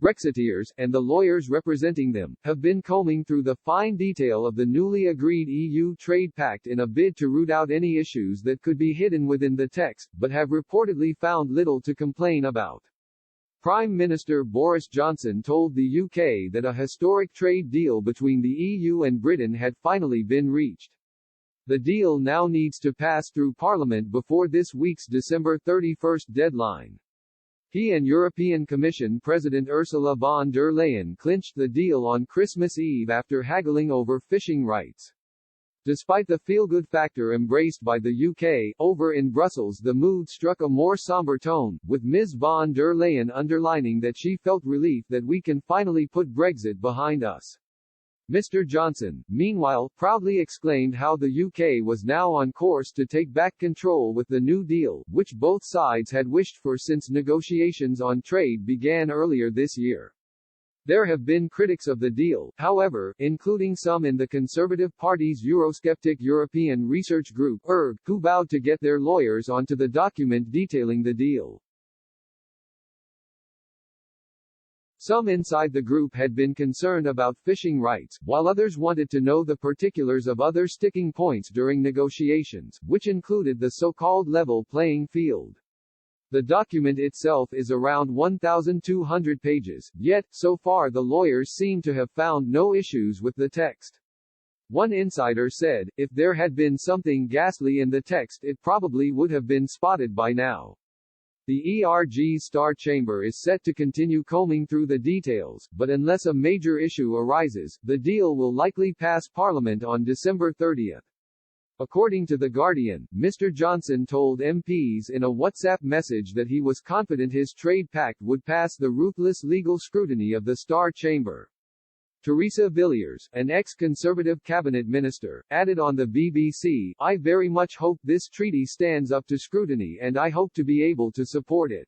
Brexiteers, and the lawyers representing them, have been combing through the fine detail of the newly agreed EU trade pact in a bid to root out any issues that could be hidden within the text, but have reportedly found little to complain about. Prime Minister Boris Johnson told the UK that a historic trade deal between the EU and Britain had finally been reached. The deal now needs to pass through Parliament before this week's December 31 deadline. He and European Commission President Ursula von der Leyen clinched the deal on Christmas Eve after haggling over fishing rights. Despite the feel-good factor embraced by the UK, over in Brussels the mood struck a more somber tone, with Ms von der Leyen underlining that she felt relief that we can finally put Brexit behind us. Mr. Johnson, meanwhile, proudly exclaimed how the UK was now on course to take back control with the New Deal, which both sides had wished for since negotiations on trade began earlier this year. There have been critics of the deal, however, including some in the Conservative Party's Eurosceptic European Research Group, ERG, who vowed to get their lawyers onto the document detailing the deal. Some inside the group had been concerned about fishing rights, while others wanted to know the particulars of other sticking points during negotiations, which included the so-called level playing field. The document itself is around 1,200 pages, yet, so far the lawyers seem to have found no issues with the text. One insider said, if there had been something ghastly in the text it probably would have been spotted by now. The ERG's Star Chamber is set to continue combing through the details, but unless a major issue arises, the deal will likely pass Parliament on December 30. According to The Guardian, Mr. Johnson told MPs in a WhatsApp message that he was confident his trade pact would pass the ruthless legal scrutiny of the Star Chamber. Theresa Villiers, an ex-Conservative cabinet minister, added on the BBC, "I very much hope this treaty stands up to scrutiny and I hope to be able to support it.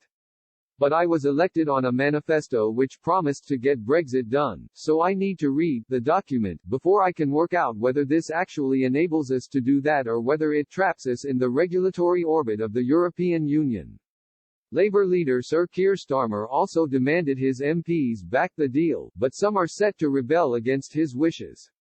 But I was elected on a manifesto which promised to get Brexit done, so I need to read the document before I can work out whether this actually enables us to do that or whether it traps us in the regulatory orbit of the European Union." Labour leader Sir Keir Starmer also demanded his MPs back the deal, but some are set to rebel against his wishes.